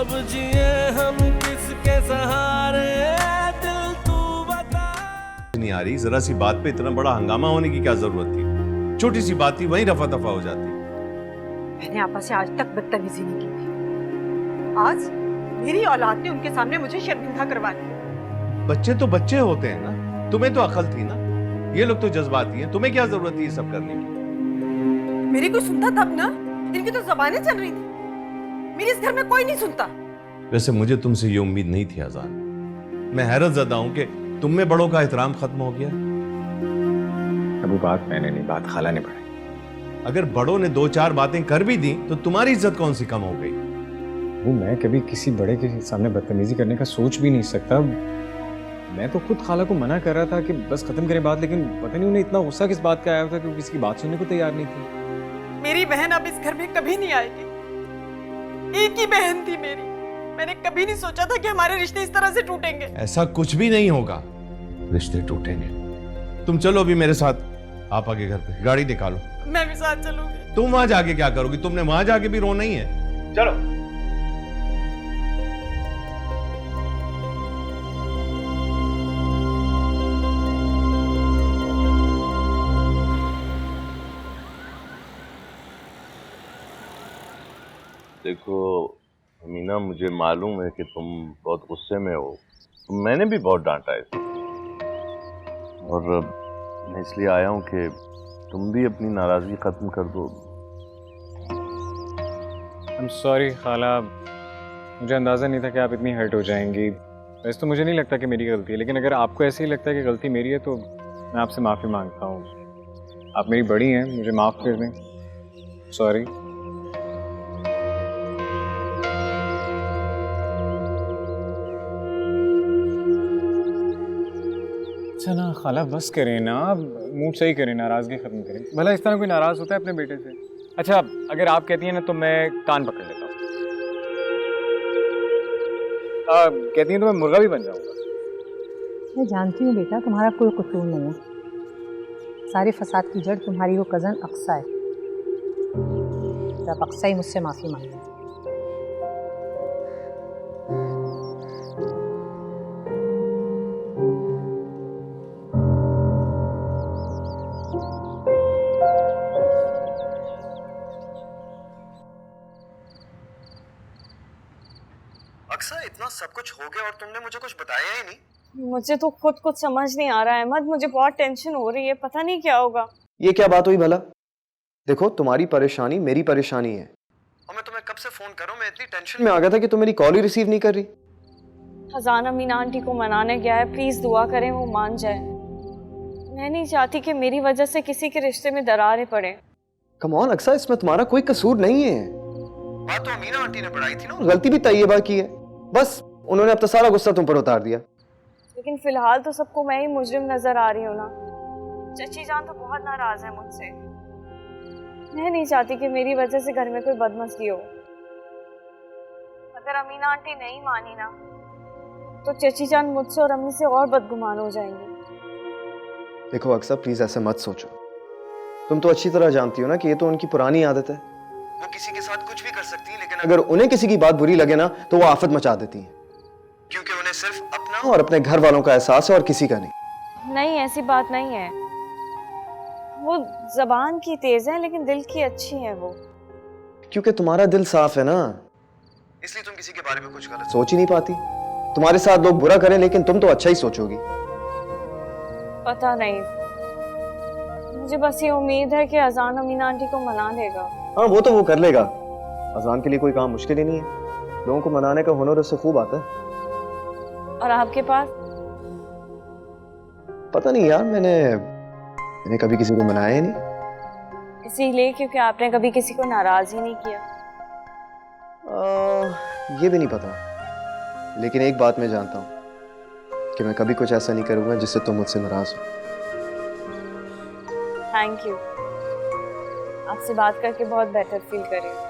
अब जिए हम किसके सहारे, दिल तू बता। नहीं आ रही, जरा सी बात पे इतना बड़ा हंगामा होने की क्या जरूरत थी? छोटी सी बात थी, वहीं रफा दफा हो जाती। मैंने आपा से आज तक बदतमीजी नहीं की थी, आज मेरी औलाद ने उनके सामने मुझे शर्मिंदा करवा दिया। बच्चे तो बच्चे होते हैं ना, तुम्हें तो अकल थी ना, ये लोग तो जज्बाती हैं, तुम्हें क्या जरूरत थी ये सब करने की? मेरी कोई सुनता तब ना, इनकी तो जबानें चल रही थी, मेरे इस घर में कोई नहीं सुनता। वैसे मुझे तुमसे ये उम्मीद नहीं थी आजान। मैं हैरत ज़दा हूं कि तुम में बड़ों का एहतराम खत्म हो गया। अबू बात मैंने नहीं, बात खाला ने बढ़ाई। अगर बड़ों ने दो चार बातें कर भी दी तो तुम्हारी इज्जत कौन सी कम हो गई? वो मैं कभी किसी बड़े के सामने बदतमीजी करने का सोच भी नहीं सकता। मैं तो खुद खाला को मना कर रहा था कि बस खत्म करें बात, लेकिन पता नहीं उन्हें इतना गुस्सा किस बात का आया था कि वो किसी की बात सुनने को तैयार नहीं थी। मेरी बहन अब इस घर में कभी नहीं आएगी, एक ही बहन थी मेरी। मैंने कभी नहीं सोचा था कि हमारे रिश्ते इस तरह से टूटेंगे। ऐसा कुछ भी नहीं होगा, रिश्ते टूटेंगे। तुम चलो अभी मेरे साथ आपा के घर पे, गाड़ी निकालो। मैं भी साथ चलूंगी। तुम वहां जाके क्या करोगी? तुमने वहां जाके भी रोना ही है। चलो। देखो अमीना, मुझे मालूम है कि तुम बहुत गुस्से में हो, तो मैंने भी बहुत डांटा है, और मैं इसलिए आया हूं कि तुम भी अपनी नाराजगी खत्म कर दो। I'm sorry खाला, मुझे अंदाज़ा नहीं था कि आप इतनी हर्ट हो जाएंगी। वैसे तो मुझे नहीं लगता कि मेरी गलती है, लेकिन अगर आपको ऐसे ही लगता है कि गलती मेरी है तो मैं आपसे माफ़ी मांगता हूँ। आप मेरी बड़ी हैं, मुझे माफ़ कर दें। सॉरी। अच्छा ना खाला, बस करें ना, मूड सही करें, नाराज़गी ख़त्म करें। भला इस तरह कोई नाराज़ होता है अपने बेटे से? अच्छा, अगर आप कहती हैं ना तो मैं कान पकड़ लेता हूँ। कहती हैं तो मैं मुर्गा भी बन जाऊँगा। मैं जानती हूँ बेटा, तुम्हारा कोई कसूर नहीं है। सारे फसाद की जड़ तुम्हारी वो कज़न अक्सा है। जब अक्सा ही मुझसे माफ़ी मांगी। अक्सा, इतना सब कुछ हो गया और तुमने मुझे कुछ बताया ही नहीं। मुझे तो खुद कुछ समझ नहीं आ रहा है अहमद, मुझे बहुत टेंशन हो रही है, पता नहीं क्या होगा। ये क्या बात हुई भला? देखो, तुम्हारी परेशानी मेरी परेशानी है, और मैं तुम्हें कब से फोन कर रहा हूं। मैं इतनी टेंशन में आ गया था कि तुम मेरी कॉल ही रिसीव नहीं कर रही। खजाना अमीना आंटी को मनाने गया है, प्लीज दुआ करें वो मान जाए। मैं नहीं चाहती कि मेरी वजह से किसी के रिश्ते में दरारें पड़े। कम ऑन अक्सा, इसमें तुम्हारा कोई कसूर नहीं है। बात तो अमीना आंटी ने बढ़ाई थी ना, गलती भी तैयबा की है। बस उन्होंने अब तो सारा गुस्सा तुम पर उतार दिया। लेकिन फिलहाल तो सबको मैं ही मुजरिम नजर आ रही हूँ ना। चची जान तो बहुत नाराज है मुझसे। मैं नहीं चाहती कि मेरी वजह से घर में कोई बदमज़गी हो। अगर अमीना आंटी नहीं मानी ना तो चची जान मुझसे और अम्मी से और बदगुमान हो जाएंगी। देखो अक्सा, प्लीज ऐसे मत सोचो। तुम तो अच्छी तरह जानती हो ना कि ये तो उनकी पुरानी आदत है। वो किसी के साथ कुछ भी कर सकती है, लेकिन अगर उन्हें किसी की बात बुरी लगे ना तो वो आफत मचा देती है, क्योंकि उन्हें सिर्फ अपना और अपने घर वालों का एहसास है और किसी का नहीं। नहीं, ऐसी बात नहीं है। वो जबान की तेज है लेकिन दिल की अच्छी है वो। क्योंकि तुम्हारा दिल साफ है ना, इसलिए तुम किसी के बारे में कुछ गलत सोच ही नहीं पाती। तुम्हारे साथ लोग बुरा करें लेकिन तुम तो अच्छा ही सोचोगी। पता नहीं, मुझे बस ये उम्मीद है कि अजान अमीना आंटी को मना लेगा। हाँ, वो तो वो कर लेगा। अजान के लिए कोई काम मुश्किल ही नहीं है। लोगों को मनाने का हुनर उससे खूब आता है। और आपके पास? पता नहीं यार, मैंने कभी किसी को मनाया ही नहीं। इसीलिए क्योंकि आपने कभी किसी को नाराज ही नहीं किया। ये भी नहीं पता, लेकिन एक बात मैं जानता हूँ कि मैं कभी कुछ ऐसा नहीं करूंगा जिससे तुम मुझसे नाराज हो। थैंक यू, आपसे बात करके बहुत बेटर फील कर रही हूँ।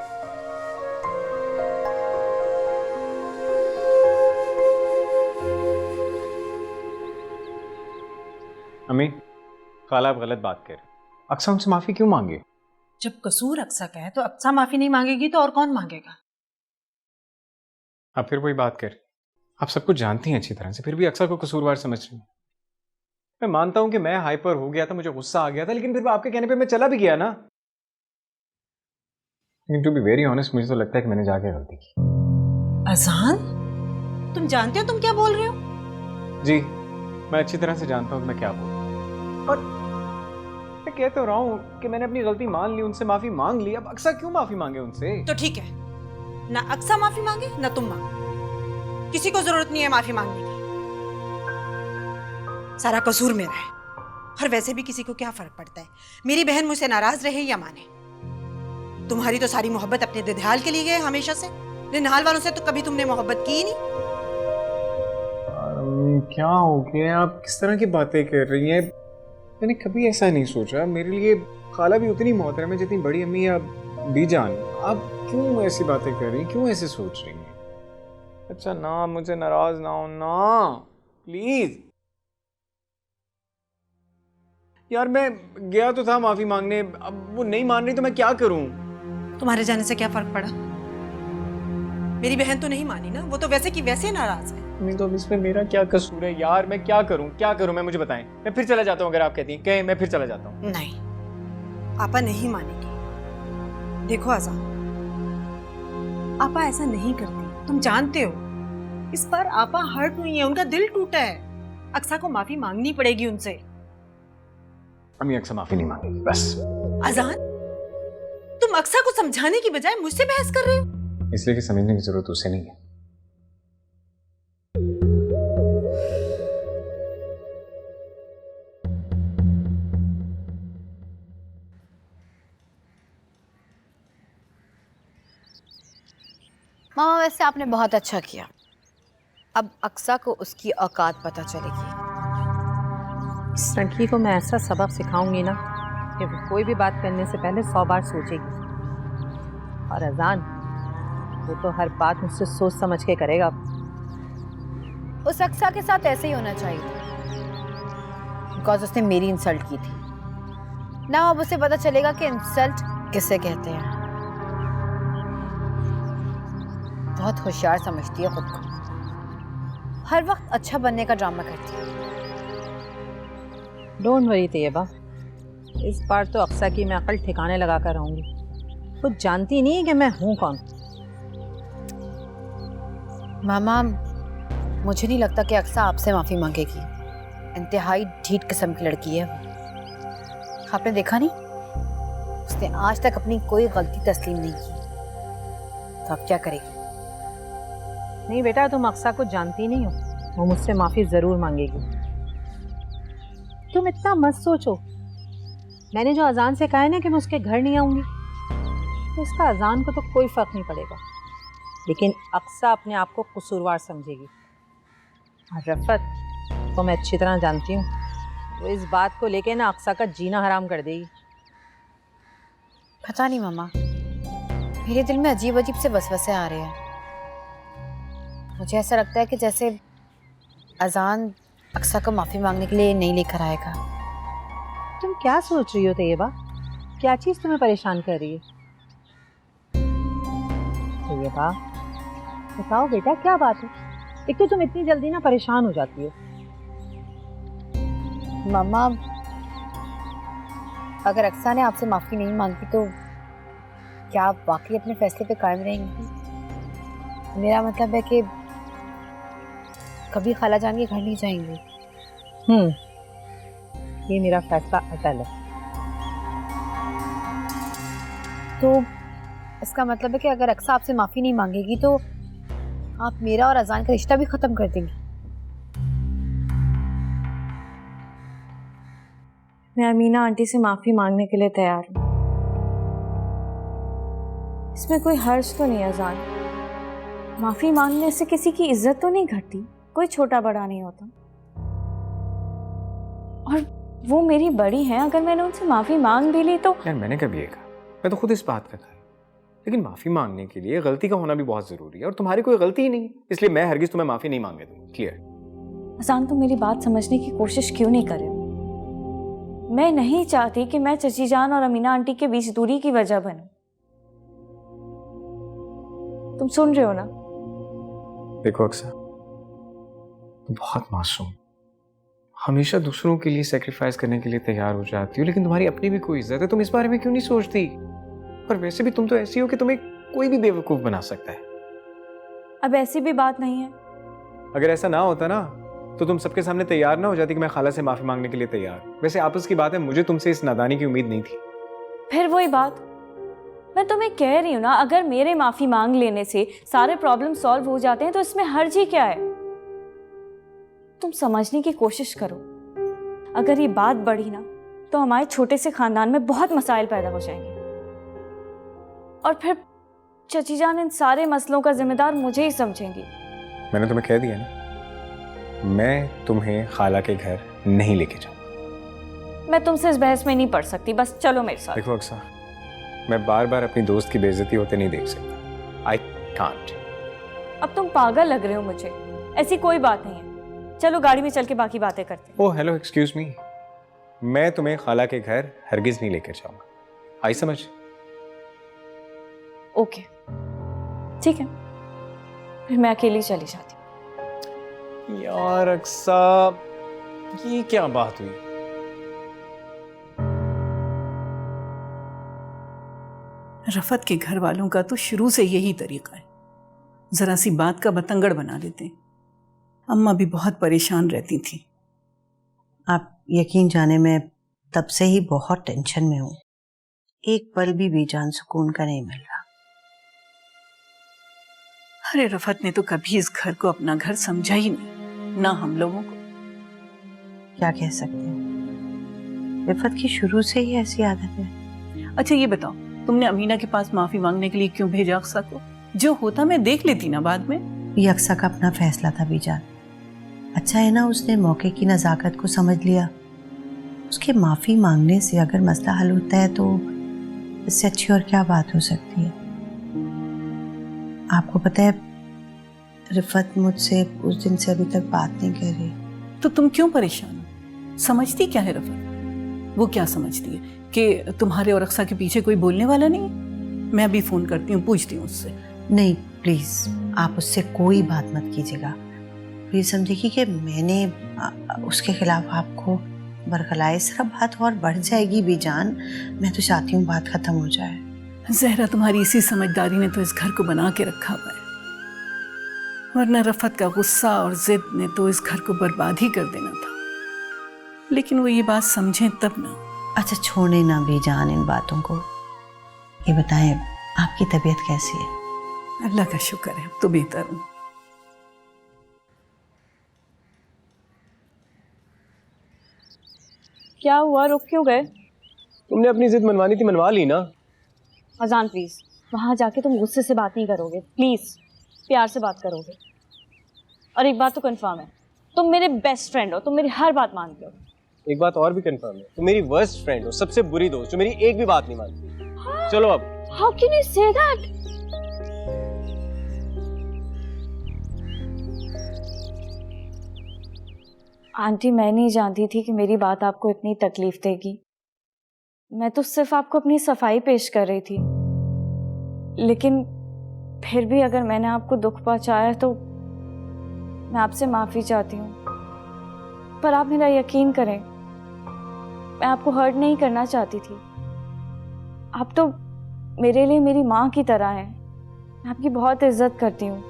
अम्मी, खाला आप गलत बात कर रहे। अक्सा उनसे माफ़ी क्यों मांगे? जब कसूर अक्सा का है तो अक्सा माफी नहीं मांगेगी तो और कौन मांगेगा? आप फिर वही बात कर, आप सब कुछ जानती हैं अच्छी तरह से, फिर भी अक्सर को कसूरवार समझ रही हैं। मैं मानता हूं कि मैं हाइपर हो गया था, मुझे गुस्सा आ गया था, लेकिन फिर आपके कहने पे मैं चला भी गया ना। लेकिन टू बी वेरी ऑनेस्ट, मुझे तो लगता है कि मैंने जाके गलती की। अजान, तुम जानते हो तुम क्या बोल रहे हो? जी, मैं अच्छी तरह से जानता हूं कि मैं क्या बोल रहा हूं। और मैं कह तो रहा हूं कि मैंने अपनी गलती मान ली, उनसे माफी मांग ली। अब अक्सर क्यों माफी मांगे उनसे? तो ठीक है, ना अक्सा माफी मांगे ना तुम मांगो, किसी को जरूरत नहीं है माफी मांगने की। सारा कसूर मेरा है। और वैसे भी किसी को क्या फर्क पड़ता है मेरी बहन मुझसे नाराज रहे या माने। तुम्हारी तो सारी मोहब्बत अपने दिदहाल के लिए है हमेशा से। निहाल वालों से तो कभी तुमने मोहब्बत की ही नहीं। क्या हो गया? आप किस तरह की बातें कर रही हैं? मैंने कभी ऐसा नहीं सोचा। मेरे लिए खाला भी उतनी मोहतरम है जितनी बड़ी अम्मी या बीजान। आप क्यों ऐसी बातें कर रही हैं? क्यों ऐसे सोच रही हैं? अच्छा ना, मुझे नाराज ना हो ना, प्लीज। यार मैं गया तो था माफी मांगने, अब वो नहीं मान रही तो मैं क्या करूं? तुम्हारे जाने से क्या फर्क पड़ा? मेरी बहन तो नहीं मानी ना, वो तो वैसे की वैसे नाराज है। नहीं तो अब इसमें मेरा क्या कसूर है यार? मैं क्या करूं? क्या करूं मैं? मुझे बताएं। मैं फिर चला जाता हूं अगर आप कहती हैं। कहें मैं फिर चला जाता हूं। नहीं, आपा नहीं मानेगी। देखो आजाद, आपा ऐसा नहीं करती, तुम जानते हो। इस बार आपा हर्ट हुई है, उनका दिल टूटा है। अक्सा को माफी मांगनी पड़ेगी उनसे। अम्मी अक्सर माफी नहीं मांगेगी बस। आजाद, तुम अक्सा को समझाने की बजाय मुझसे बहस कर रहे हो। इसलिए कि समझने की जरूरत उसे नहीं है। मामा वैसे आपने बहुत अच्छा किया। अब अक्सा को उसकी औकात पता चलेगी। इस लड़की को मैं ऐसा सबक सिखाऊंगी ना कि वो कोई भी बात करने से पहले 100 बार सोचेगी। और अजान, वो तो हर बात मुझसे सोच समझ के करेगा। उस अक्सा के साथ ऐसे ही होना चाहिए था, बिकॉज उसने मेरी इंसल्ट की थी ना। अब उसे पता चलेगा कि इंसल्ट किसे कहते हैं। बहुत होशियार समझती है खुद को, हर वक्त अच्छा बनने का ड्रामा करती है। डोंट वरी तैयबा, इस बार तो अक्सा की मैं अकल ठिकाने लगा कर रहूंगी। वो जानती नहीं है कि मैं हूं कौन। मामा, मुझे नहीं लगता कि अक्सा आपसे माफी मांगेगी। इंतहाई ढीठ किस्म की लड़की है। आपने देखा नहीं, उसने आज तक अपनी कोई गलती तस्लीम नहीं की। तो अब क्या करेगी? नहीं बेटा, तुम अक्सा को जानती नहीं हो। वो मुझसे माफी जरूर मांगेगी। तुम इतना मत सोचो। मैंने जो अजान से कहा है ना कि मैं उसके घर नहीं आऊंगी, तो उसका अजान को तो कोई फर्क नहीं पड़ेगा। लेकिन अक्सा अपने आप को कसूरवार समझेगी। और रफत को मैं अच्छी तरह जानती हूँ, वो इस बात को लेके ना अक्सा का जीना हराम कर देगी। पता नहीं मामा, मेरे दिल में अजीब अजीब से वसवसे आ रहे हैं। मुझे ऐसा लगता है कि जैसे अजान अक्सा को माफी मांगने के लिए नहीं लेकर आएगा। तुम क्या सोच रही हो तैयबा? क्या चीज तुम्हें परेशान कर रही है? तैयबा बताओ बेटा, क्या बात है? एक तो तुम इतनी जल्दी ना परेशान हो जाती हो। मामा, अगर अक्सा ने आपसे माफी नहीं मांगी तो क्या आप वाकई अपने फैसले पे कायम रहेंगी? मेरा मतलब है कि कभी खाला जान के घर नहीं जाएंगे। ये मेरा फैसला अटल है। तो इसका मतलब है कि अगर अक्सा आपसे माफी नहीं मांगेगी तो आप मेरा और अजान का रिश्ता भी खत्म कर देंगे। मैं अमीना आंटी से माफी मांगने के लिए तैयार हूँ। इसमें कोई हर्ज तो नहीं अजान। माफी मांगने से किसी की इज्जत तो नहीं घटती, कोई छोटा बड़ा नहीं होता। और वो मेरी बड़ी हैं, अगर मैंने उनसे माफी मांग भी ली तो। यार मैंने कभी ये कहा? मैं तो खुद इस बात का था। लेकिन माफी मांगने के लिए गलती का होना भी बहुत जरूरी है, और तुम्हारी कोई गलती ही नहीं, इसलिए मैं हरगिज तुम्हें माफी नहीं मांगे दूंगा। क्लियर? अजान, तुम मेरी बात समझने की कोशिश क्यों नहीं कर रहे हो? मैं नहीं चाहती कि मैं चची जान और अमीना आंटी के बीच दूरी की वजह बनूं। तुम सुन रहे हो ना? देखो अक्सर, तुम बहुत मासूम, हमेशा दूसरों के लिए सेक्रीफाइस करने के लिए तैयार हो जाती हो, लेकिन तुम्हारी अपनी भी कोई इज्जत है, तुम इस बारे में क्यों नहीं सोचती? और वैसे भी तुम तो ऐसी हो कि तुम्हें कोई भी बेवकूफ बना सकता है। अब ऐसी भी बात नहीं है। अगर ऐसा ना होता ना तो तुम सबके सामने तैयार ना हो जाती कि मैं खाला से माफी मांगने के लिए तैयार हूं। वैसे आपस की बात है, मुझे तुमसे इस नादानी की उम्मीद नहीं थी। फिर वही बात, मैं तुम्हें कह रही हूँ ना, अगर मेरे माफी मांग लेने से सारे प्रॉब्लम सॉल्व हो जाते हैं तो इसमें हर्ज ही क्या है? तुम समझने की कोशिश करो। अगर ये बात बढ़ी ना तो हमारे छोटे से खानदान में बहुत मसाइल पैदा हो जाएंगे, और फिर चची जान इन सारे मसलों का जिम्मेदार मुझे ही समझेंगी। मैंने तुम्हें कह दिया ना, मैं तुम्हें खाला के घर नहीं लेके जाऊंगा। मैं तुमसे इस बहस में नहीं पड़ सकती, बस चलो मेरे साथ। देखो अक्सर, मैं बार बार अपनी दोस्त की बेइज्जती होते नहीं देख सकता। I can't. अब तुम पागल लग रहे हो मुझे, ऐसी कोई बात नहीं है। चलो गाड़ी में चल के बाकी बातें करते हैं। ओह हेलो, एक्सक्यूज मी, मैं तुम्हें खाला के घर हरगिज नहीं लेकर जाऊंगा। आई समझ? ओके ठीक है, फिर मैं अकेली चली जाती हूँ। यार अक्सर, ये क्या बात हुई? रफत के घर वालों का तो शुरू से यही तरीका है, जरा सी बात का बतंगड़ बना देते हैं। अम्मा भी बहुत परेशान रहती थी। आप यकीन जाने, मैं तब से ही बहुत टेंशन में हूँ। एक पल भी बेजान सुकून का नहीं मिल रहा। अरे रफत ने तो कभी इस घर को अपना घर समझा ही नहीं, ना हम लोगों को। क्या कह सकते हैं, रफत की शुरू से ही ऐसी आदत है। अच्छा ये बताओ, तुमने अमीना के पास माफी मांगने के लिए क्यों भेजा अक्सा को? जो होता मैं देख लेती ना बाद में। ये अक्सा का अपना फैसला था बेजान। अच्छा है ना, उसने मौके की नज़ाकत को समझ लिया। उसके माफी मांगने से अगर मसला हल होता है तो इससे अच्छी और क्या बात हो सकती है। आपको पता है, रिफत मुझसे उस दिन से अभी तक बात नहीं कर रही। तो तुम क्यों परेशान हो? समझती क्या है रफत? वो क्या समझती है कि तुम्हारे और अक्सा के पीछे कोई बोलने वाला नहीं है? मैं अभी फोन करती हूँ, पूछती हूँ उससे। नहीं प्लीज, आप उससे कोई बात मत कीजिएगा। ये समझेगी कि मैंने उसके खिलाफ आपको बरखलाए, सिर्फ बात और बढ़ जाएगी बेजान। मैं तो चाहती हूँ बात खत्म हो जाए। जहरा, तुम्हारी इसी समझदारी ने तो इस घर को बना के रखा हुआ है, वरना रफत का गुस्सा और जिद ने तो इस घर को बर्बाद ही कर देना था। लेकिन वो ये बात समझें तब ना। अच्छा छोड़े ना बेजान इन बातों को। ये बताएं, आपकी तबीयत कैसी है? अल्लाह का शुक्र है, अब तो बेहतर हूँ। क्या हुआ, रुक क्यों गए? तुमने अपनी जिद मनवानी थी, मनवा ली ना। अजान प्लीज, वहां जाके तुम गुस्से से बात नहीं करोगे, प्लीज प्यार से बात करोगे। और एक बात तो कंफर्म है, तुम मेरे बेस्ट फ्रेंड हो, तुम मेरी हर बात मानते हो। एक बात और भी कंफर्म है, तुम मेरी वर्स्ट फ्रेंड हो, सबसे बुरी दोस्त जो मेरी एक भी बात नहीं मानती। चलो अब। How can you say that? Aunty, मैं नहीं जानती थी कि मेरी बात आपको इतनी तकलीफ देगी। मैं तो सिर्फ आपको अपनी सफाई पेश कर रही थी, लेकिन फिर भी अगर मैंने आपको दुख पहुंचाया तो मैं आपसे माफी चाहती हूँ। पर आप मेरा यकीन करें, मैं आपको हर्ट नहीं करना चाहती थी। आप तो मेरे लिए मेरी माँ की तरह हैं। मैं आपकी बहुत इज्जत करती हूँ।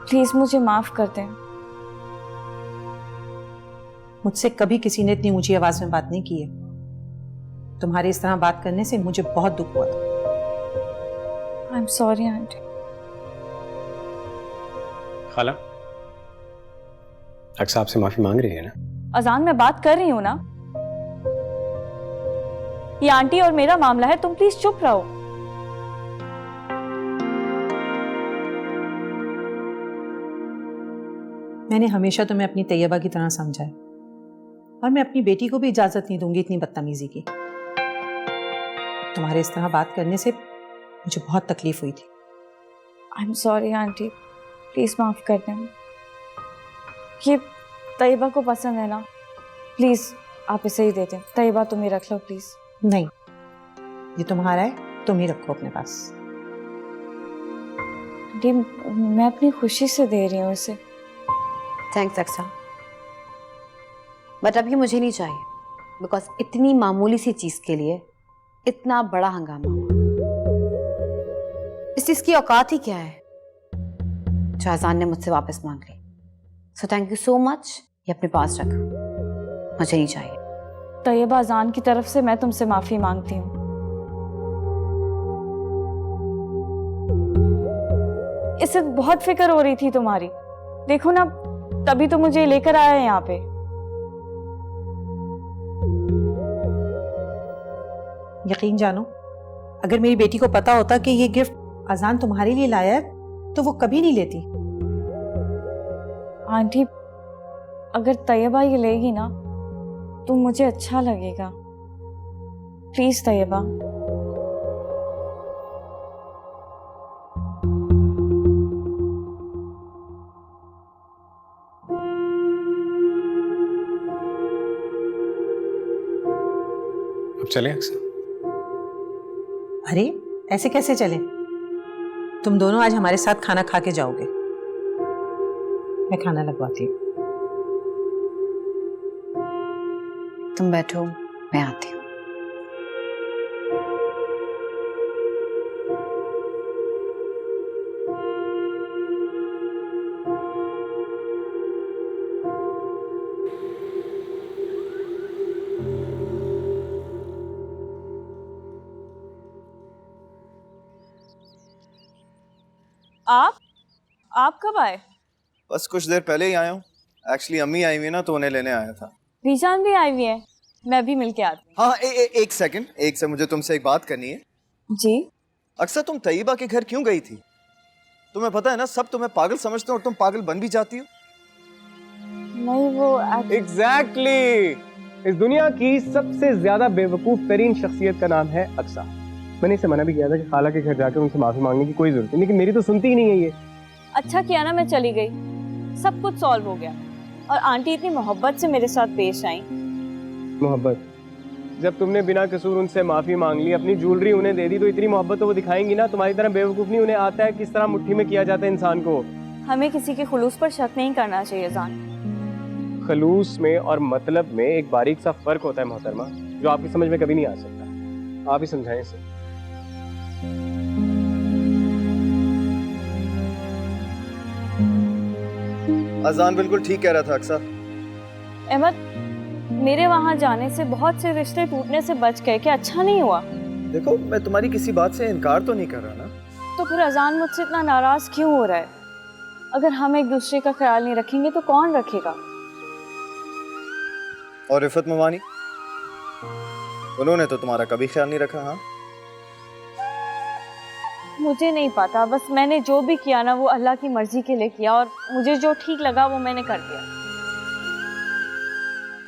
प्लीज मुझे माफ कर दें। मुझसे कभी किसी ने इतनी ऊंची आवाज में बात नहीं की है। तुम्हारे इस तरह बात करने से मुझे बहुत दुख हुआ था। I am sorry aunty. खाला, अक्सा आपसे माफी मांग रही है ना? अजान, मैं बात कर रही हूँ ना। ये आंटी और मेरा मामला है, तुम प्लीज चुप रहो। मैंने हमेशा तुम्हें अपनी तैयबा की तरह समझा है, और मैं अपनी बेटी को भी इजाजत नहीं दूंगी इतनी बदतमीजी की। तुम्हारे इस तरह बात करने से मुझे बहुत तकलीफ हुई थी। I am sorry aunty, please माफ कर दें। ये तैयबा को पसंद है ना, प्लीज आप इसे ही दे दें। तैयबा तुम ही रख लो प्लीज। नहीं, ये तुम्हारा है, तुम ही रखो अपने पास। आई एम आंटी मैं अपनी खुशी से दे रही हूँ इसे। थैंक्स अक्सा, बट अब ये मुझे नहीं चाहिए, बिकॉज इतनी मामूली सी चीज के लिए इतना बड़ा हंगामा हुआ। इस चीज की औकात ही क्या है जो अजान ने मुझसे वापस मांग ली। So thank you so much, ये अपने पास रख, मुझे नहीं चाहिए। तैयबा, अजान की तरफ से मैं तुमसे माफी मांगती हूँ। इससे बहुत फिक्र हो रही थी तुम्हारी, देखो ना, तभी तो मुझे लेकर आया है यहाँ पे। यकीन जानो, अगर मेरी बेटी को पता होता कि ये गिफ्ट अजान तुम्हारे लिए लाया है तो वो कभी नहीं लेती। आंटी, अगर तैयबा ये लेगी ना तो मुझे अच्छा लगेगा। प्लीज तैयबा। अब चलें अक्सर? अरे ऐसे कैसे चले? तुम दोनों आज हमारे साथ खाना खा के जाओगे। मैं खाना लगवाती हूँ। तुम बैठो, मैं आती हूँ। आप कब आए? बस कुछ देर पहले ही आया हूँ। एक्चुअली अम्मी आई हुई है ना, तो उन्हें लेने आया था। बीजान भी आई हुई है, मैं भी मिलके आती। हाँ, एक सेकंड, मुझे तुमसे एक बात करनी है। जी? अक्सर तुम तैयबा के घर क्यों गई थी? तुम्हें पता है ना, सब तुम्हें पागल समझते हैं और तुम पागल बन भी जाती हो। नहीं, वो एग्जैक्टली इस दुनिया की सबसे ज्यादा बेवकूफ तरीन शख्सियत का नाम है अक्सा। मैंने इसे मना भी किया था कि खाला के घर जाकर उनसे माफी मांगने की कोई जरूरत नहीं, लेकिन मेरी तो सुनती ही नहीं है ये। अच्छा किया ना मैं चली गई, सब कुछ सॉल्व हो गया। और आंटी इतनी मोहब्बत से मेरे साथ पेश आई। मोहब्बत? जब तुमने बिना कसूर उनसे माफी मांग ली, अपनी ज्वेलरी उन्हें दे दी, तो इतनी मोहब्बत तो वो दिखाएंगी ना। तुम्हारी तरह बेवकूफ नहीं, उन्हें आता है किस तरह मुट्ठी में किया जाता है इंसान को। हमें किसी के खुलूस पर शक नहीं करना चाहिए जान। खलूस में और मतलब में एक बारीक सा फर्क होता है मोहतरमा, जो आपकी समझ में कभी नहीं आ सकता। आप ही समझाएं इसे। अजान बिल्कुल ठीक कह रहा था अक्सा। अहमद, मेरे वहां जाने से बहुत से रिश्ते टूटने से बच गए, क्या अच्छा नहीं हुआ? देखो, मैं तुम्हारी किसी बात से इनकार तो नहीं कर रहा ना। तो फिर अजान मुझसे इतना नाराज क्यों हो रहा है? अगर हम एक दूसरे का ख्याल नहीं रखेंगे तो कौन रखेगा? और रिफत मवानी, उन्होंने तो तुम्हारा कभी ख्याल नहीं रखा। हाँ, मुझे नहीं पता, बस मैंने जो भी किया ना वो अल्लाह की मर्जी के लिए किया, और मुझे जो ठीक लगा वो मैंने कर दिया।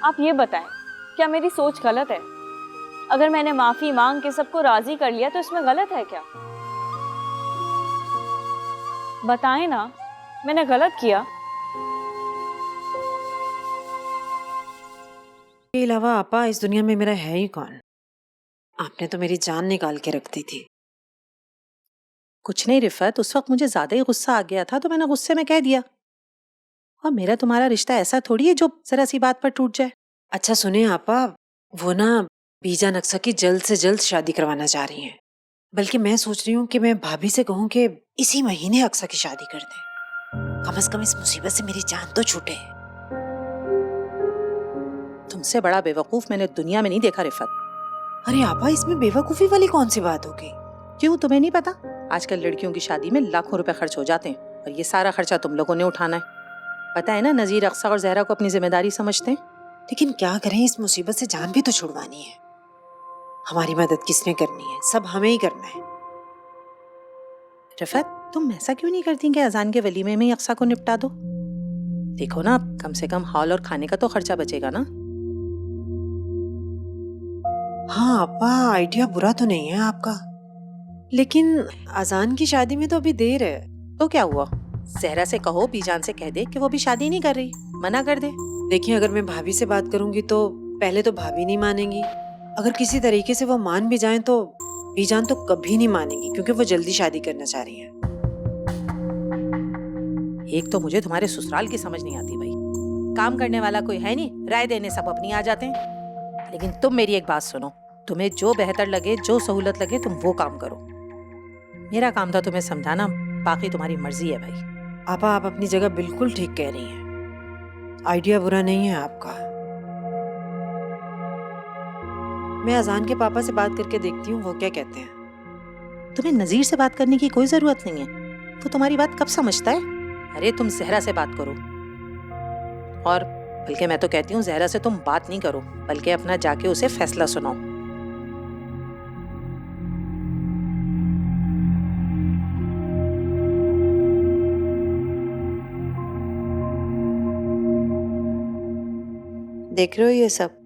आप ये बताएं, क्या मेरी सोच गलत है? अगर मैंने माफी मांग के सबको राजी कर लिया तो इसमें गलत है क्या? बताएं ना, मैंने गलत किया? के अलावा आपा इस दुनिया में मेरा है ही कौन? आपने तो मेरी जान निकाल के रख दी थी। कुछ नहीं रिफत, उस वक्त मुझे ज्यादा ही गुस्सा आ गया था तो मैंने गुस्से में कह दिया। और मेरा तुम्हारा रिश्ता ऐसा थोड़ी है जो जरा सी बात पर टूट जाए। अच्छा सुने आपा, वो ना बीजान अक्सा की जल्द से जल्द शादी करवाना चाह रही हैं। बल्कि मैं सोच रही हूँ कि मैं भाभी से कहूँ कि इसी महीने अक्सा की शादी कर दें। कम से कम इस मुसीबत से मेरी जान तो छूटे। तुमसे बड़ा बेवकूफ मैंने दुनिया में नहीं देखा रिफत। अरे आपा, इसमें बेवकूफी वाली कौन सी बात हो गई? क्यों, तुम्हें नहीं पता? आजकल लड़कियों की शादी में लाखों रुपए खर्च हो जाते हैं और ये सारा खर्चा तुम लोगों ने उठाना है। पता है ना, नजीर अक्सा और जहरा को अपनी जिम्मेदारी समझते हैं। लेकिन क्या करें, इस मुसीबत से जान भी तो छुड़वानी है। हमारी मदद किसने करनी है? सब हमें ही करना है। रिफत, तुम ऐसा क्यों नहीं करती कि अजान के वलीमे में ही अक्सा को निपटा दो? देखो ना, कम से कम हॉल और खाने का तो खर्चा बचेगा ना। हाँ अपा, आइडिया बुरा तो नहीं है आपका, लेकिन अजान की शादी में तो अभी देर है। तो क्या हुआ, जहरा से कहो, बीजान से कह दे कि वो भी शादी नहीं कर रही, मना कर दे। देखिए, अगर मैं भाभी से बात करूंगी तो पहले तो भाभी नहीं मानेंगी। अगर किसी तरीके से वो मान भी जाएं तो बीजान तो कभी नहीं मानेंगी, क्योंकि वो जल्दी शादी करना चाह रही हैं। एक तो मुझे तुम्हारे ससुराल की समझ नहीं आती भाई, काम करने वाला कोई है नहीं, राय देने सब अपनी आ जाते हैं। लेकिन तुम मेरी एक बात सुनो, तुम्हें जो बेहतर लगे, जो सहूलत लगे, तुम वो काम करो। मेरा काम था तुम्हें समझाना, बाकी तुम्हारी मर्जी है भाई। आपा, आप अपनी जगह बिल्कुल ठीक कह रही हैं, आइडिया बुरा नहीं है आपका। मैं अजान के पापा से बात करके देखती हूँ वो क्या कहते हैं। तुम्हें नजीर से बात करने की कोई जरूरत नहीं है, वो तुम्हारी बात कब समझता है। अरे तुम जहरा से बात करो, और बल्कि मैं तो कहती हूँ जहरा से तुम बात नहीं करो, बल्कि अपना जाके उसे फैसला सुनाओ। देख रहे हो ये सब,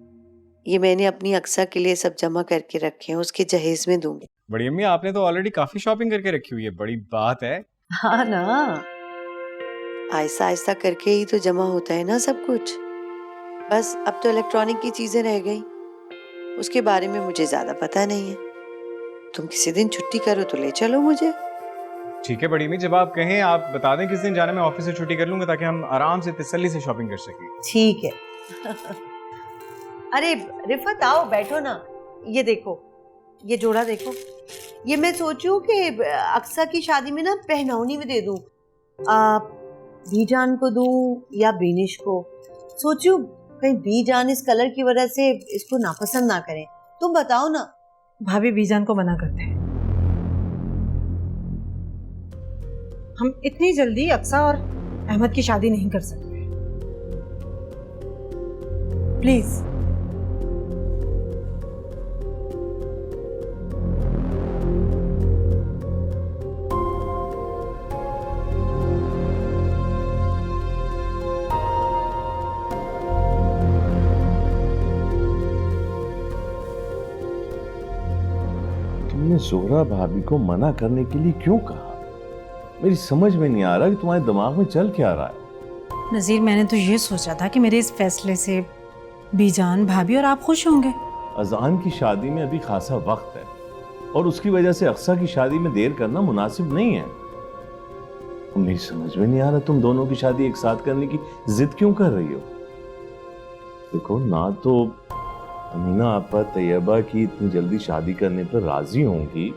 ये मैंने अपनी अक्सा के लिए सब जमा करके रखे हैं, उसके जहेज में दूंगी। बड़ी अम्मी, आपने तो ऑलरेडी काफी शॉपिंग करके रखी हुई है, बड़ी बात है। हाँ ना, आहिस्ता आहिस्ता करके ही तो जमा होता है ना सब कुछ। बस अब तो इलेक्ट्रॉनिक की चीजें रह गई, उसके बारे में मुझे ज्यादा पता नहीं है। तुम किसी दिन छुट्टी करो तो ले चलो मुझे। ठीक है बड़ी अम्मी, जब आप कहें आप बता दें किस दिन जाना, मैं ऑफिस से छुट्टी कर लूंगा ताकि हम आराम से तसल्ली से शॉपिंग कर सकें। ठीक है। अरे रिफत, आओ बैठो ना। ये देखो, ये जोड़ा देखो, ये मैं सोचूं कि अक्सा की शादी में ना पहनौनी में दे दूं, बीजान को दूं या बीनिश को। सोचूं कहीं बीजान इस कलर की वजह से इसको नापसंद ना करें। तुम बताओ ना। भाभी बीजान को मना करते हैं, हम इतनी जल्दी अक्सा और अहमद की शादी नहीं कर सकते, प्लीज। तुमने जोहरा भाभी को मना करने के लिए क्यों कहा? मेरी समझ में नहीं आ रहा कि तुम्हारे दिमाग में चल क्या रहा है। नजीर, मैंने तो ये सोचा था कि मेरे इस फैसले से बीजान, भाभी और आप खुश होंगे। अजान की शादी में अभी खासा वक्त है और उसकी वजह से अक्सा की शादी में देर करना मुनासिब नहीं है। मेरी समझ में नहीं आ रहा तुम दोनों की शादी एक साथ करने की जिद क्यों कर रही हो। देखो ना, तो अमीना आपा तैयबा की इतनी जल्दी शादी करने पर राजी होंगी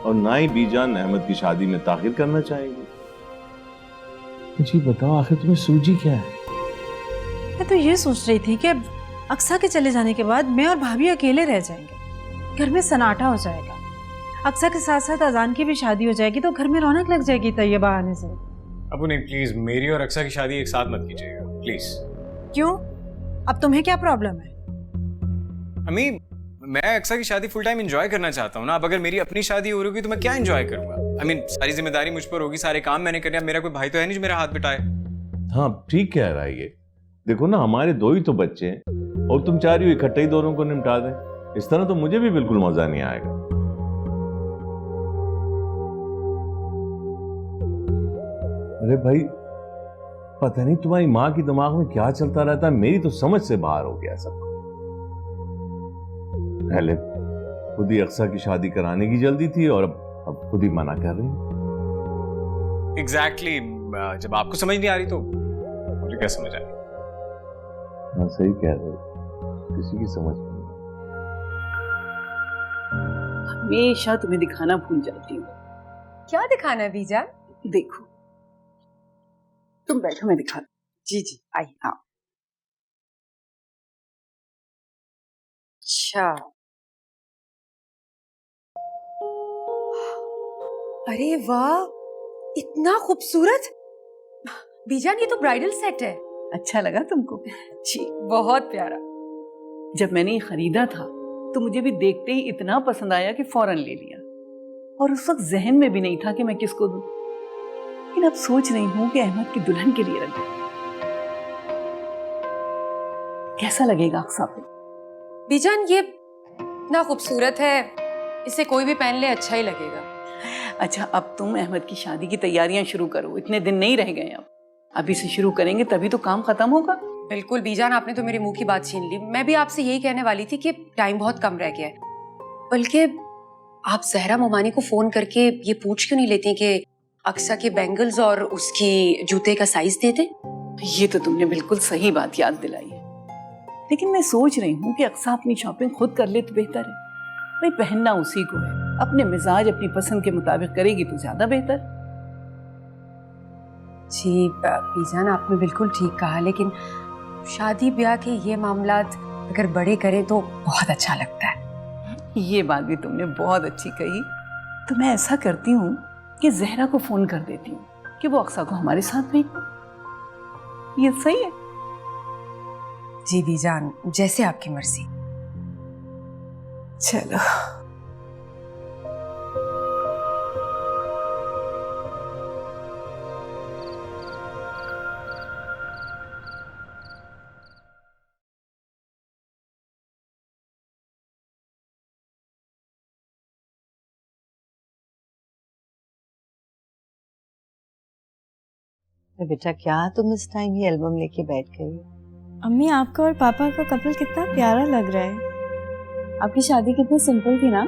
और ना ही बीजान अहमद की शादी में ताखिर करना चाहेंगी। मुझे बताओ, आखिर तुम्हें सूझी क्या है? मैं तो ये सोच रही थी कि अक्सा के चले जाने के बाद मैं और भाभी अकेले रह जाएंगे, घर में सन्नाटा हो जाएगा। अक्सा के साथ साथ अजान की भी शादी हो जाएगी तो घर में रौनक लग जाएगी तैयबा आने से। अब उन्हें प्लीज मेरी और अक्सा की शादी एक साथ मत कीजिएगा प्लीज। क्यों? अब तुम्हें क्या प्रॉब्लम है? अम्मी, मैं अक्सा की शादी फुल टाइम एंजॉय करना चाहता हूँ ना। अब अगर मेरी अपनी शादी हो रही होगी तो मैं क्या एंजॉय करूंगा? आई मीन, सारी जिम्मेदारी मुझ पर होगी, सारे काम मैंने करने। मेरा कोई भाई तो है नहीं जो मेरा हाथ बिठाए। हाँ ठीक कह रहा है ये। देखो ना, हमारे दो ही तो बच्चे हैं और तुम चाह रही हो इकट्ठे ही दोनों को निपटा दें। इस तरह तो मुझे भी बिल्कुल मजा नहीं आएगा। अरे भाई, पता नहीं तुम्हारी माँ की दिमाग में क्या चलता रहता है, मेरी तो समझ से बाहर हो गया सब। पहले खुद ही अक्सा की शादी कराने की जल्दी थी और अब खुद ही मना कर रही। एग्जैक्टली, जब आपको समझ नहीं आ रही तो मुझे क्या समझ आएगी? हाँ सही कह रहे हो, किसी की समझ नहीं। हमेशा तुम्हें दिखाना भूल जाती हूँ। क्या दिखाना है बीजान? देखो, तुम बैठो, मैं दिखा। जी जी, आई। हाँ, अच्छा, अरे वाह, इतना खूबसूरत। बीजान, ये तो ब्राइडल सेट है। अच्छा लगा तुमको? जी, बहुत प्यारा। जब मैंने ये खरीदा था तो मुझे भी देखते ही इतना पसंद आया कि फौरन ले लिया, और उस वक्त जहन में भी नहीं था कि मैं किसको दूं। लेकिन अब सोच रही हूँ कि अहमद की दुल्हन के लिए रख दूं। कैसा लगेगा अक्सा पे? बीजान, ये इतना खूबसूरत है, इसे कोई भी पहन ले अच्छा ही लगेगा। अच्छा, अब तुम अहमद की शादी की तैयारियां शुरू करो, इतने दिन नहीं रह गए। अब अभी से शुरू करेंगे तभी तो काम खत्म होगा। बिल्कुल बीजान, आपने तो मेरे मुंह की बात छीन ली। मैं भी आपसे यही कहने वाली थी कि टाइम बहुत कम रह गया है। बल्कि आप जहरा मोमानी को फोन करके ये पूछ क्यों नहीं लेती कि अक्सा के बैंगल्स और उसकी जूते का साइज दे दे। ये तो तुमने बिल्कुल सही बात याद दिलाई है, लेकिन मैं सोच रही हूँ कि अक्सा अपनी शॉपिंग खुद कर ले तो बेहतर है। भाई पहनना उसी को है, अपने मिजाज अपनी पसंद के मुताबिक करेगी तो ज्यादा बेहतर। जी बीजान, आपने बिल्कुल ठीक कहा, लेकिन शादी ब्याह के ये मामलात अगर बड़े करें तो बहुत अच्छा लगता है। ये बात भी तुमने बहुत अच्छी कही। तो मैं ऐसा करती हूँ कि जहरा को फोन कर देती हूँ कि वो अक्सा को हमारे साथ भेज दे। ये सही है? जी बीजान, जैसे आपकी मर्जी। चलो। बेटा क्या तुम इस टाइम ये एल्बम लेके बैठ गई? अम्मी, आपका और पापा का कपल कितना प्यारा लग रहा है। आपकी शादी कितनी सिंपल थी ना?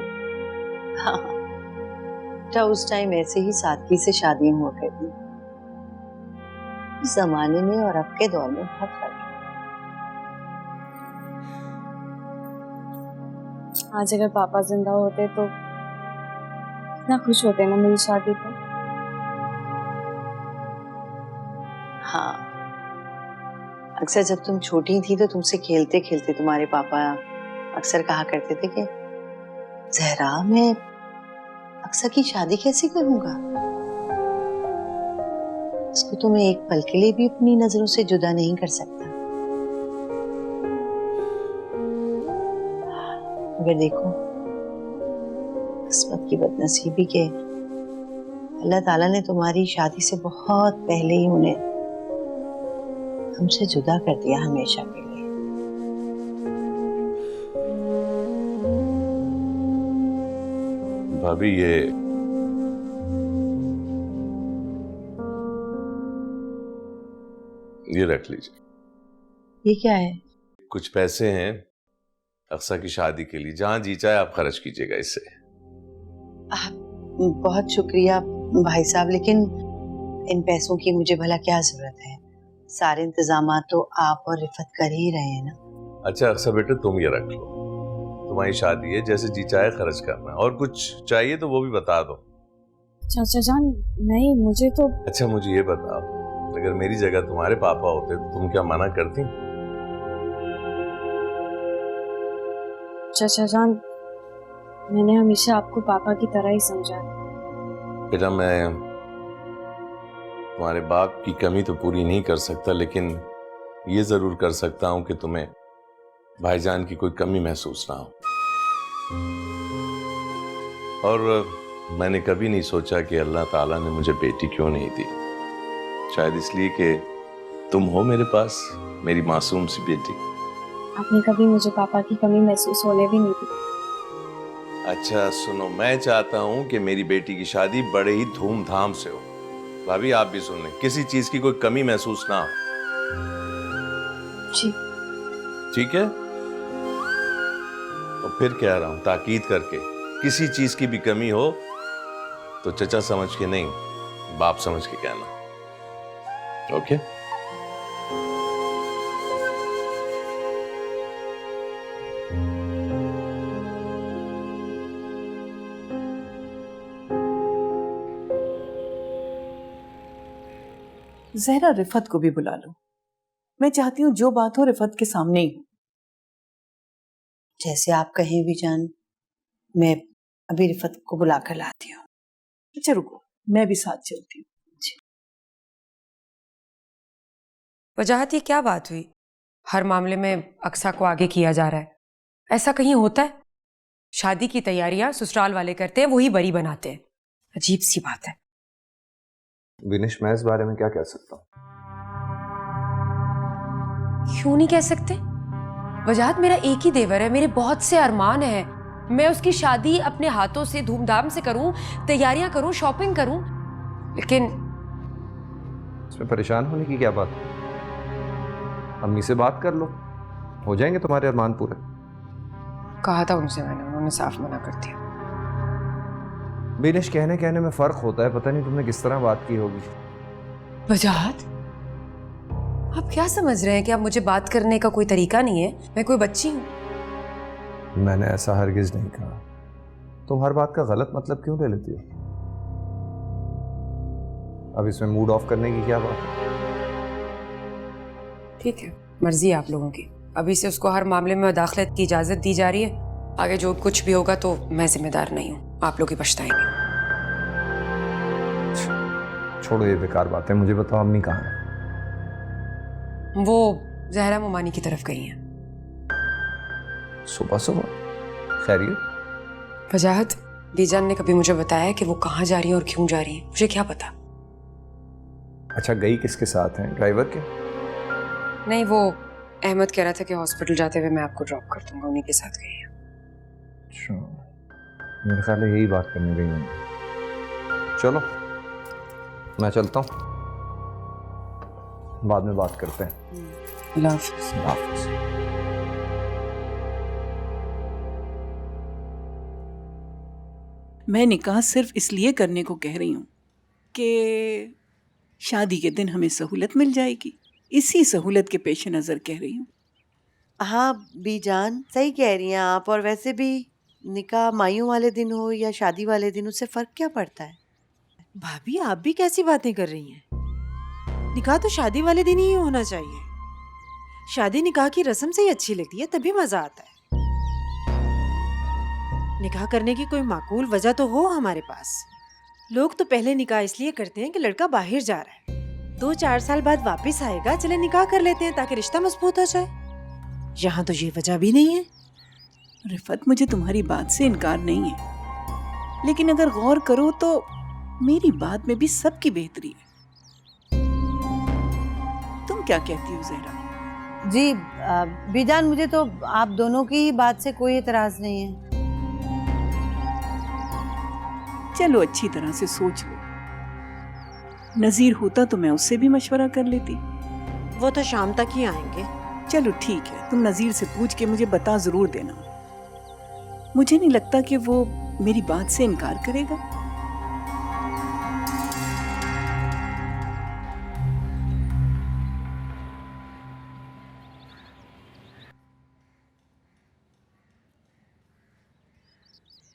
हाँ बेटा, उस टाइम ऐसे ही सादगी से शादियां हुआ करती। उस जमाने में और अब के दौर में बहुत फर्क है। आज अगर पापा जिंदा होते तो कितना खुश होते ना मेरी शादी पर। हाँ, अक्सर जब तुम छोटी थी तो तुमसे खेलते खेलते तुम्हारे पापा अक्सर कहा करते थे कि जहरा, मैं अक्सर की शादी कैसे करूंगा? उसको तो मैं एक पल के लिए भी अपनी नजरों से जुदा नहीं कर सकता। मगर देखो, किस्मत की बदनसीबी के अल्लाह ताला ने तुम्हारी शादी से बहुत पहले ही उन्हें हमसे जुदा कर दिया हमेशा के लिए। भाभी, ये रख लीजिए। ये क्या है? कुछ पैसे हैं अक्सा की शादी के लिए, जहां जी चाहे आप खर्च कीजिएगा इससे। बहुत शुक्रिया भाई साहब, लेकिन इन पैसों की मुझे भला क्या जरूरत है? सारे इंतजाम तो आप और रिफत कर ही रहे हैं ना। अच्छा अक्सा बेटे, तुम ये रख लो, तुम्हारी शादी है, जैसे जी चाहे खर्च करना। और कुछ चाहिए तो वो भी बता दो। चाचा जान, नहीं मुझे तो। अच्छा मुझे ये बताओ, अगर मेरी जगह तुम्हारे पापा होते तो तुम क्या मना करती? चाचा जान, मैंने हमेशा आपको पापा की तरह ही समझा। बेटा, मैं तुम्हारे बाप की कमी तो पूरी नहीं कर सकता, लेकिन ये जरूर कर सकता हूं कि तुम्हें भाईजान की कोई कमी महसूस ना हो। और मैंने कभी नहीं सोचा कि अल्लाह ताला ने मुझे बेटी क्यों नहीं दी। शायद इसलिए कि तुम हो मेरे पास, मेरी मासूम सी बेटी। आपने कभी मुझे पापा की कमी महसूस होने भी नहीं दी। अच्छा सुनो, मैं चाहता हूं कि मेरी बेटी की शादी बड़े ही धूमधाम से हो। भाभी आप भी सुन लें, किसी चीज की कोई कमी महसूस ना हो। जी ठीक है? और फिर कह रहा हूं ताकीद करके, किसी चीज की भी कमी हो तो चचा समझ के नहीं, बाप समझ के कहना। ओके? जहरा, रिफत को भी बुला लो। मैं चाहती हूँ जो बात हो रिफत के सामने ही हो। जैसे आप कहें भी जान, मैं अभी रिफत को बुला कर लाती हूँ। अच्छा रुको, मैं भी साथ चलती हूँ। वजाहत, ये क्या बात हुई? हर मामले में अक्सा को आगे किया जा रहा है। ऐसा कहीं होता है? शादी की तैयारियां ससुराल वाले करते हैं, वही बरी बनाते हैं। अजीब सी बात है। विनेश, मैं इस बारे में क्या कह सकता हूँ? क्यों नहीं कह सकते? वजाहत, मेरा एक ही देवर है, मेरे बहुत से अरमान हैं। मैं उसकी शादी अपने हाथों से धूमधाम से करूं, तैयारियां करूं, शॉपिंग करूं, लेकिन इसमें परेशान होने की क्या बात है? अम्मी से बात कर लो, हो जाएंगे तुम्हारे अरमान पूरे। कहा था उनसे मैंने, उन्होंने साफ मना कर दिया। बेनिश, कहने कहने में फर्क होता है, पता नहीं तुमने किस तरह बात की होगी। वजाहत, आप क्या समझ रहे हैं कि अब मुझे बात करने का कोई तरीका नहीं है? मैं कोई बच्ची हूं? मैंने ऐसा हरगिज नहीं कहा। तुम हर बात का गलत मतलब क्यों ले लेती हो? अब इसमें मूड ऑफ करने की क्या बात है? ठीक है, मर्जी है आप लोगों की। अभी से उसको हर मामले में मुदाखलत की इजाजत दी जा रही है। आगे जो कुछ भी होगा तो मैं जिम्मेदार नहीं हूँ, आप लोग ही पछताएंगे। छोड़ो ये बेकार बातें, मुझे बताओ अम्मी कहाँ है? वो जहरा मोमानी की तरफ गई हैं। सुबह सुबह? खैरियत? वजाहत, बीजान ने कभी मुझे बताया कि वो कहाँ जा रही है और क्यों जा रही है? मुझे क्या पता। अच्छा, गई किसके साथ हैं? ड्राइवर के? नहीं, वो अहमद कह रहा था कि हॉस्पिटल जाते हुए मैं आपको ड्रॉप कर दूंगा, उन्हीं के साथ गई है। अच्छा, मेरे ख्याल है यही बात करने गई होंगी। चलो मैं चलता हूँ, बाद में बात करते हैं। अल्लाह हाफ़िज़। अल्लाह हाफ़िज़। मैं निकाह सिर्फ इसलिए करने को कह रही हूँ कि शादी के दिन हमें सहूलत मिल जाएगी, इसी सहूलत के पेश नज़र कह रही हूँ। हाँ बीजान, सही कह रही हैं आप। और वैसे भी निकाह माइयों वाले दिन हो या शादी वाले दिन, उससे फ़र्क क्या पड़ता है? भाभी, आप भी कैसी बातें कर रही हैं? निकाह तो शादी वाले दिन ही होना चाहिए। शादी निकाह की रस्म से ही अच्छी लगती है, तभी मजा आता है। निकाह करने की कोई माकूल वजह तो हो हमारे पास। लोग तो पहले निकाह इसलिए करते हैं कि लड़का बाहर जा रहा है, 2-4 साल बाद वापस आएगा, चले निकाह कर लेते हैं ताकि रिश्ता मजबूत हो जाए। यहाँ तो ये वजह भी नहीं है। रिफत, मुझे तुम्हारी बात से इनकार नहीं है, लेकिन अगर गौर करो तो मेरी बात में भी सबकी बेहतरी है। तुम क्या कहती हो ज़हरा? जी बीजान, मुझे तो आप दोनों की ही बात से कोई एतराज़ नहीं है। चलो अच्छी तरह से सोच लो। नज़ीर होता तो मैं उससे भी मशवरा कर लेती। वो तो शाम तक ही आएंगे। चलो ठीक है, तुम नज़ीर से पूछ के मुझे बता ज़रूर देना। मुझे नहीं लगता कि वो मेरी बात से इनकार करेगा।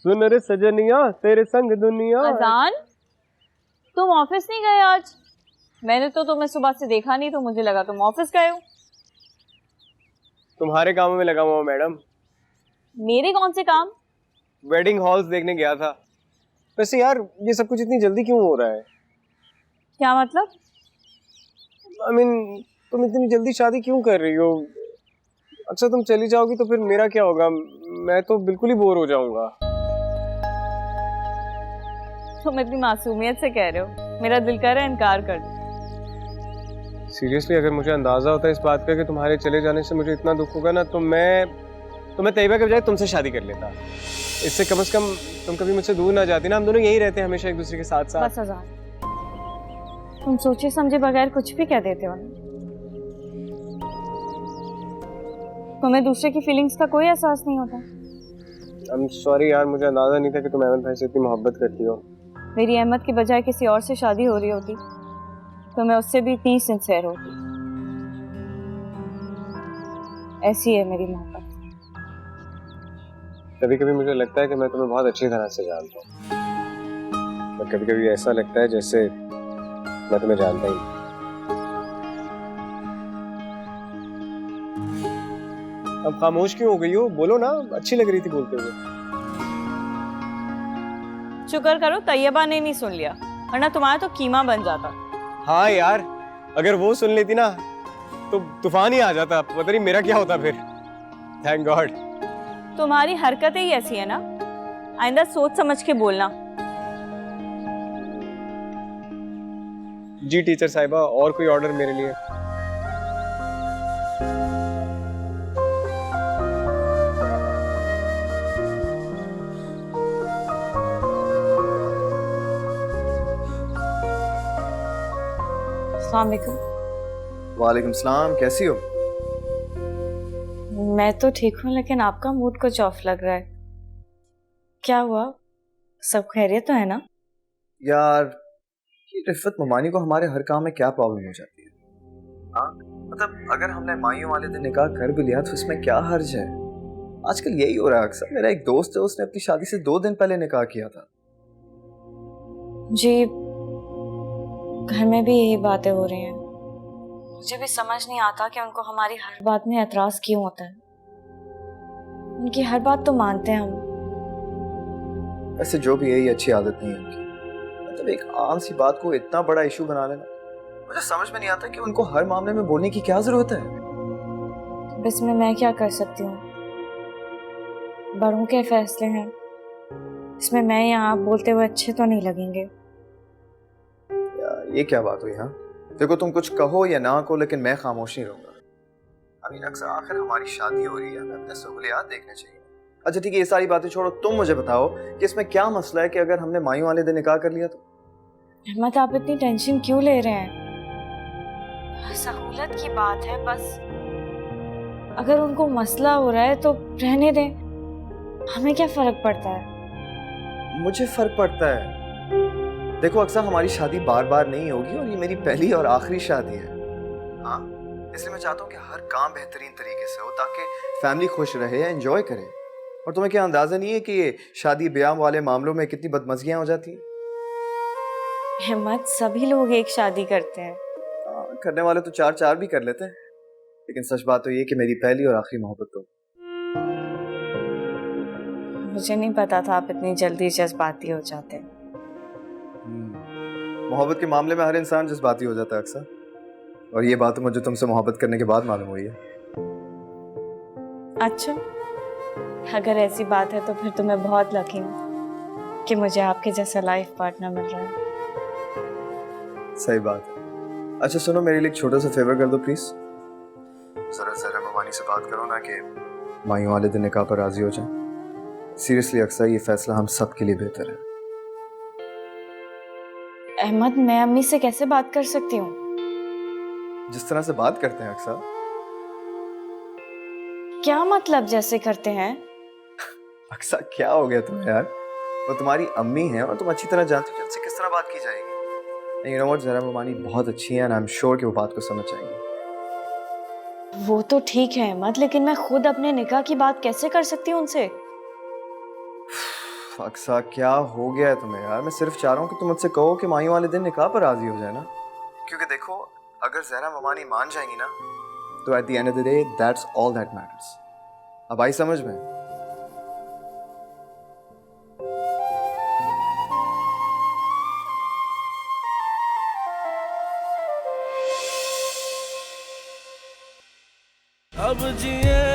सुन रे सजनिया, तेरे संग दुनिया। अजान, तुम ऑफिस नहीं गए आज? मैंने तो तुम्हें सुबह से देखा नहीं, तो मुझे लगा तुम ऑफिस गए हो। तुम्हारे कामों में लगा हुआ मैडम। मेरे कौन से काम? वेडिंग हॉल्स देखने गया था। वैसे यार, ये सब कुछ इतनी जल्दी क्यों हो रहा है? क्या मतलब? I mean, तुम इतनी जल्दी शादी क्यों कर रही हो? अच्छा, तुम चली जाओगी तो फिर मेरा क्या होगा? मैं तो बिल्कुल ही बोर हो जाऊंगा। तुम इतनी मासूमियत से कह रहे हो, मेरा दिल कर रहा है इनकार कर दूं। सीरियसली, अगर मुझे अंदाजा होता इस बात का कि तुम्हारे चले जाने से मुझे इतना दुख होगा ना, तो मैं तैयबा के बजाय तुमसे शादी कर लेता। इससे कम से कम तुम कभी मुझसे दूर ना जाती ना, हम दोनों यही रहते हैं हमेशा एक दूसरे के साथ साथ। बस अजान, तुम सोचे समझे बगैर कुछ भी कह देते हो ना। तुम्हें दूसरे की फीलिंग्स का कोई एहसास नहीं होता। I'm sorry यार, मुझे अंदाजा नहीं था कि तुम अहमद भाई से इतनी मोहब्बत करती हो। मेरी अहमद की बजाय किसी और से शादी हो रही होती तो मैं उससे भी इतनी सिंसियर होती। ऐसी है मेरी मोहब्बत। कभी कभी मुझे लगता है कि मैं तुम्हें बहुत अच्छी तरह से जानता हूँ, और कभी कभी ऐसा लगता है जैसे मैं तुम्हें जानता ही नहीं। अब खामोश क्यों हो गई हो? बोलो ना, अच्छी लग रही थी बोलते हुए। शुक्र करो तैयबा ने नहीं सुन लिया, वरना तुम्हारा तो कीमा बन जाता। हाँ यार, अगर वो सुन लेती ना तो तूफान ही आ जाता, पता नहीं मेरा क्या होता फिर। Thank God. तुम्हारी हरकतें ही ऐसी है ना, आइंदा सोच समझ के बोलना। जी टीचर साहिबा, और कोई ऑर्डर मेरे लिए? अस्सलाम वालेकुम। वालेकुम सलाम, कैसी हो? मैं तो ठीक हूँ, लेकिन आपका मूड कुछ ऑफ लग रहा है। क्या हुआ? सब खैरियत तो है ना? यार ये रिफत ममानी को हमारे हर काम में क्या प्रॉब्लम हो जाती है? हाँ मतलब अगर हमने माइयों वाले दिन निकाह कर भी लिया तो इसमें क्या हर्ज है? आजकल यही हो रहा है अक्सर। मेरा एक दोस्त है, उसने अपनी शादी से 2 दिन पहले निकाह किया था। जी, घर में भी यही बातें हो रही हैं। मुझे भी समझ नहीं आता कि उनको हमारी हर बात में एतराज क्यों होता है। उनकी हर बात तो मानते हैं हम। वैसे जो भी है ये अच्छी आदत नहीं है उनकी। मतलब एक आम सी बात को इतना बड़ा इशू बना लेना, मुझे समझ में नहीं आता कि उनको हर मामले में बोलने की क्या जरूरत है। अब इसमें मैं क्या कर सकती हूँ? बड़ों के फैसले हैं, इसमें मैं या आप बोलते हुए अच्छे तो नहीं लगेंगे। ये क्या बात हुई? हाँ देखो, तुम कुछ कहो या ना कहो लेकिन मैं खामोश नहीं रहूंगा। अमीन अक्सर, आखिर हमारी शादी हो रही है, हमें अपने सहूलियात देखने चाहिए। अच्छा ठीक है, ये सारी बातें छोड़ो, तुम मुझे बताओ कि इसमें क्या मसला है कि अगर हमने माइयों वाले दिन निकाह कर लिया तो? अहमद, आप इतनी टेंशन क्यों ले रहे हैं? सहूलत की बात है बस। अगर उनको मसला हो रहा है तो रहने दें, हमें क्या फर्क पड़ता है? मुझे फर्क पड़ता है। देखो अक्सर, हमारी शादी बार बार नहीं होगी और ये मेरी पहली और आखिरी शादी है। हाँ इसलिए मैं चाहता हूँ कि हर काम बेहतरीन तरीके से हो ताकि फैमिली खुश रहे या एंजॉय करे। और तुम्हें क्या अंदाजा नहीं है कि ये शादी ब्याह वाले मामलों में कितनी बदमज़गियाँ हो जाती हैं? अहमद, सभी लोग एक शादी करते हैं। करने वाले तो 4 भी कर लेते हैं, लेकिन सच बात तो ये कि मेरी पहली और आखिरी मोहब्बत तो। मुझे नहीं पता था आप इतनी जल्दी जज्बाती हो जाते हैं। मोहब्बत के मामले में हर इंसान जज्बाती हो जाता है अक्सर, और ये बात मुझे तुमसे मोहब्बत करने के बाद मालूम हुई है। अच्छा, अगर ऐसी बात है तो फिर तो मैं बहुत लकी हूँ कि मुझे आपके जैसा लाइफ पार्टनर मिल रहा है। सही बात है। अच्छा सुनो, मेरे लिए एक छोटा सा फेवर कर दो प्लीज। जरा ममानी से बात करो ना कि माइयों वाले दिन निकाह पर राजी हो जाए। सीरियसली अक्सर, ये फैसला हम सब के लिए बेहतर है। अहमद, मैं अम्मी से कैसे बात कर सकती हूँ? जिस तरह से बात करते हैं अक्सर। क्या मतलब जैसे करते हैं? अक्सर क्या हो गया तुम्हें यार? वो तुम्हारी अम्मी है और तुम अच्छी तरह जानती हो कि उनसे किस तरह बात की जाएगी। यू नो व्हाट, ज़रा ममानी बहुत अच्छी है एंड आई एम श्योर कि वो बात को समझ जाएंगी। वो तो ठीक है अहमद, लेकिन मैं खुद अपने निकाह की बात कैसे कर सकती हूँ उनसे? अक्सर क्या हो गया है तुम्हें यार? मैं सिर्फ चाह रहा हूँ कि तुम मुझसे कहो कि माइयों वाले दिन निकाह पर राजी हो जाए ना। क्योंकि देखो, अगर ज़हरा ममानी मान जाएंगी ना तो at the end of the day that's all that matters. अब आई समझ में? अब जिए